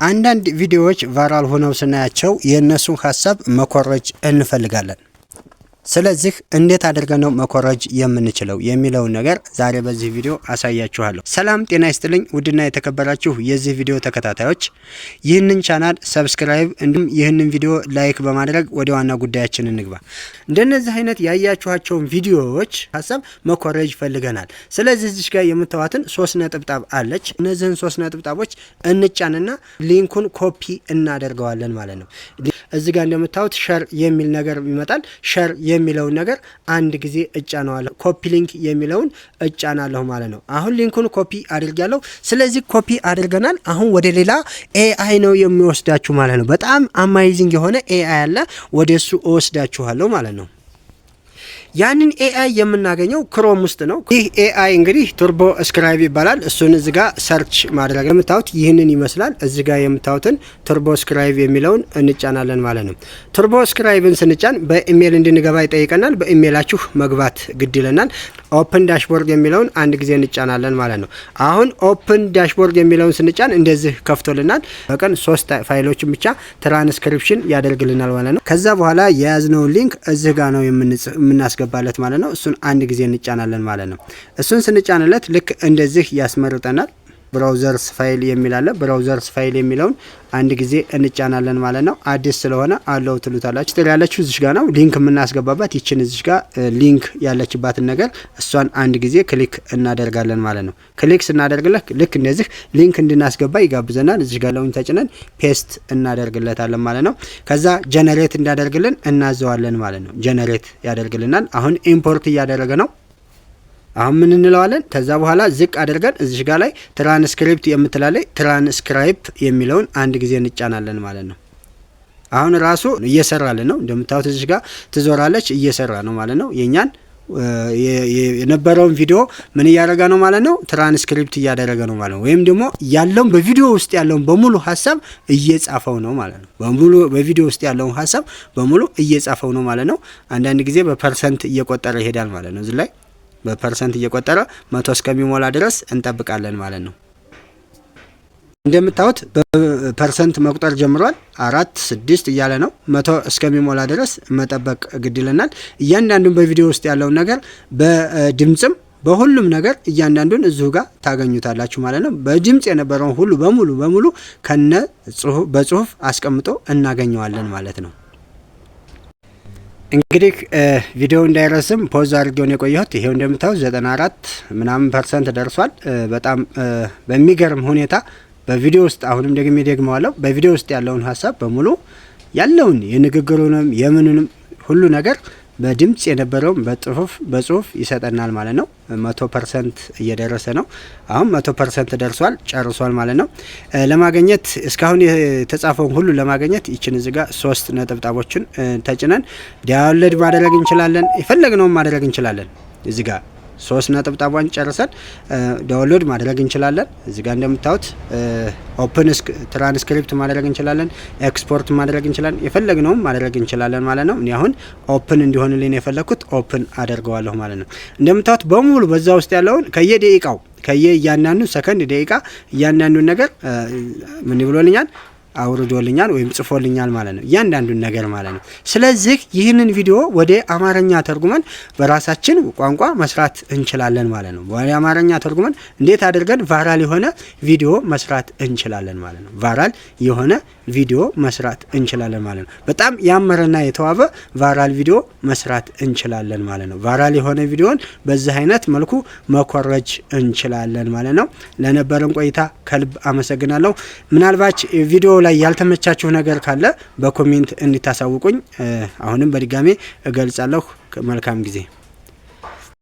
አንዳንድ ቪዲዮዎች ቫይራል ሆነው ስናያቸው የነሱን ሐሳብ መኮረጅ እንፈልጋለን። ስለዚህ እንዴት አድርገን ነው መኮረጅ የምንችለው የሚለውን ነገር ዛሬ በዚህ ቪዲዮ አሳያችኋለሁ። ሰላም ጤና ይስጥልኝ ውድና የተከበራችሁ የዚህ ቪዲዮ ተከታታዮች፣ ይህንን ቻናል ሰብስክራይብ እንዲሁም ይህንን ቪዲዮ ላይክ በማድረግ ወደ ዋና ጉዳያችን እንግባ። እንደነዚህ አይነት ያያችኋቸውን ቪዲዮዎች ሐሳብ መኮረጅ ፈልገናል። ስለዚህ እዚህ ጋር የምታዩትን 3 ነጥብጣብ አለች። እነዚህን 3 ነጥብጣቦች እንጫንና ሊንኩን ኮፒ እናደርገዋለን ማለት ነው። እዚህ ጋር እንደምታዩት ሼር የሚል ነገር ይመጣል። ሼር የሚለውን ነገር አንድ ጊዜ እጫናለሁ። ኮፒ ሊንክ የሚለውን እጫናለሁ ማለት ነው። አሁን ሊንኩን ኮፒ አድርጋለሁ። ስለዚህ ኮፒ አድርገናል። አሁን ወደ ሌላ ኤአይ ነው የሚወስዳችሁ ማለት ነው። በጣም አማይዚንግ የሆነ ኤአይ አለ። ወደሱ እወስዳችኋለሁ ማለት ነው። ያንን ኤአይ የምናገኘው ክሮም ውስጥ ነው። ይህ ኤአይ እንግዲህ ቱርቦ ስክራይብ ይባላል። እሱን እዚህ ጋር ሰርች ማድረግ የምታዩት ይህንን ይመስላል። እዚህ ጋር የምታዩትን ቱርቦ ስክራይብ የሚለውን እንጫናለን ማለት ነው። ቱርቦ ስክራይብን ስንጫን በኢሜል እንድንገባ ይጠይቀናል። በኢሜላችሁ መግባት ግድ ይለናል። ኦፕን ዳሽቦርድ የሚለውን አንድ ጊዜ እንጫናለን ማለት ነው። አሁን ኦፕን ዳሽቦርድ የሚለውን ስንጫን እንደዚህ ከፍቶልናል። በቀን 3 ፋይሎችን ብቻ ትራንስክሪፕሽን ያደርግልናል ማለት ነው። ከዛ በኋላ የያዝነውን ሊንክ እዚህ ጋር ነው የምናስገባለት ማለት ነው። እሱን አንድ ጊዜ እንጫናለን ማለት ነው። እሱን ስንጫንለት ልክ እንደዚህ ያስመርጠናል። ብራውዘርስ ፋይል የሚል አለ። ብራውዘርስ ፋይል የሚለውን አንድ ጊዜ እንጫናለን ማለት ነው። አዲስ ስለሆነ አለው ትሉታላችሁ። ጥሪ ያለችው እዚህ ጋር ነው ሊንክ የምናስገባባት። ይችን እዚህ ጋር ሊንክ ያለችባትን ነገር እሷን አንድ ጊዜ ክሊክ እናደርጋለን ማለት ነው። ክሊክ ስናደርግለት ልክ እንደዚህ ሊንክ እንድናስገባ ይጋብዘናል። እዚህ ጋር ለውን ተጭነን ፔስት እናደርግለታለን ማለት ነው። ከዛ ጀነሬት እንዳደርግልን እናዘዋለን ማለት ነው። ጀነሬት ያደርግልናል። አሁን ኢምፖርት እያደረገ ነው። አሁን ምን እንለዋለን? ከዛ በኋላ ዝቅ አድርገን እዚህ ጋር ላይ ትራንስክሪፕት የምትላለይ ትራንስክራይብ የሚለውን አንድ ጊዜ እንጫናለን ማለት ነው። አሁን ራሱ እየሰራልን ነው። እንደምታዩት እዚህ ጋር ትዞራለች፣ እየሰራ ነው ማለት ነው። የኛን የነበረውን ቪዲዮ ምን እያደረገ ነው ማለት ነው? ትራንስክሪፕት እያደረገ ነው ማለት ነው። ወይም ደግሞ ያለውን በቪዲዮ ውስጥ ያለውን በሙሉ ሐሳብ እየጻፈው ነው ማለት ነው። በሙሉ በቪዲዮ ውስጥ ያለውን ሐሳብ በሙሉ እየጻፈው ነው ማለት ነው። አንዳንድ ጊዜ በፐርሰንት እየቆጠረ ይሄዳል ማለት ነው። እዚህ ላይ በፐርሰንት እየቆጠረ 100 እስከሚሞላ ድረስ እንጠብቃለን ማለት ነው። እንደምታዩት በፐርሰንት መቁጠር ጀምሯል። 4 6 እያለ ነው። 100 እስከሚሞላ ድረስ መጠበቅ ግድልናል። እያንዳንዱን በቪዲዮ ውስጥ ያለውን ነገር በድምጽም በሁሉም ነገር እያንዳንዱን እዚሁ ጋር ታገኙታላችሁ ማለት ነው። በድምጽ የነበረውን ሁሉ በሙሉ ከነ በጽሁፍ አስቀምጦ እናገኘዋለን ማለት ነው። እንግዲህ ቪዲዮ እንዳይረስም ፖዝ አድርጌው ነው የቆየሁት። ይሄው እንደምታዩት 94% ደርሷል። በጣም በሚገርም ሁኔታ በቪዲዮ ውስጥ አሁንም ደግሜዋለሁ። በቪዲዮ ውስጥ ያለውን ሐሳብ በሙሉ ያለውን የንግግሩንም የምንንም ሁሉ ነገር በድምጽ የነበረውን በጽሁፍ ይሰጠናል ማለት ነው። 100% እየደረሰ ነው። አሁን 100% ደርሷል፣ ጨርሷል ማለት ነው። ለማግኘት እስካሁን የተጻፈውን ሁሉ ለማግኘት ይችን እዚህ ጋር 3 ነጥብጣቦችን ተጭነን ዳውንሎድ ማድረግ እንችላለን። የፈለግነውን ማድረግ እንችላለን። እዚህ ጋር 3 ነጥብጣቧን ጨርሰን ዳውንሎድ ማድረግ እንችላለን። እዚህ ጋር እንደምታዩት ኦፕን ትራንስክሪፕት ማድረግ እንችላለን፣ ኤክስፖርት ማድረግ እንችላለን፣ የፈለግነውን ማድረግ እንችላለን ማለት ነው። እኔ አሁን ኦፕን እንዲሆንልኝ የፈለኩት ኦፕን አደርገዋለሁ ማለት ነው። እንደምታዩት በሙሉ በዛ ውስጥ ያለውን ከየደቂቃው እያንዳንዱ ሰከንድ ደቂቃ እያንዳንዱን ነገር ምን ብሎልኛል አውርዶልኛል ወይም ጽፎልኛል ማለት ነው። እያንዳንዱን ነገር ማለት ነው። ስለዚህ ይህንን ቪዲዮ ወደ አማርኛ ተርጉመን በራሳችን ቋንቋ መስራት እንችላለን ማለት ነው። ወደ አማርኛ ተርጉመን እንዴት አድርገን ቫይራል የሆነ ቪዲዮ መስራት እንችላለን ማለት ነው። ቫይራል የሆነ ቪዲዮ መስራት እንችላለን ማለት ነው። በጣም ያመረና የተዋበ ቫይራል ቪዲዮ መስራት እንችላለን ማለት ነው። ቫይራል የሆነ ቪዲዮን በዚህ አይነት መልኩ መኮረጅ እንችላለን ማለት ነው። ለነበረን ቆይታ ከልብ አመሰግናለሁ። ምናልባት ቪዲዮ ላይ ያልተመቻችሁ ነገር ካለ በኮሜንት እንድታሳውቁኝ አሁንም በድጋሜ እገልጻለሁ። መልካም ጊዜ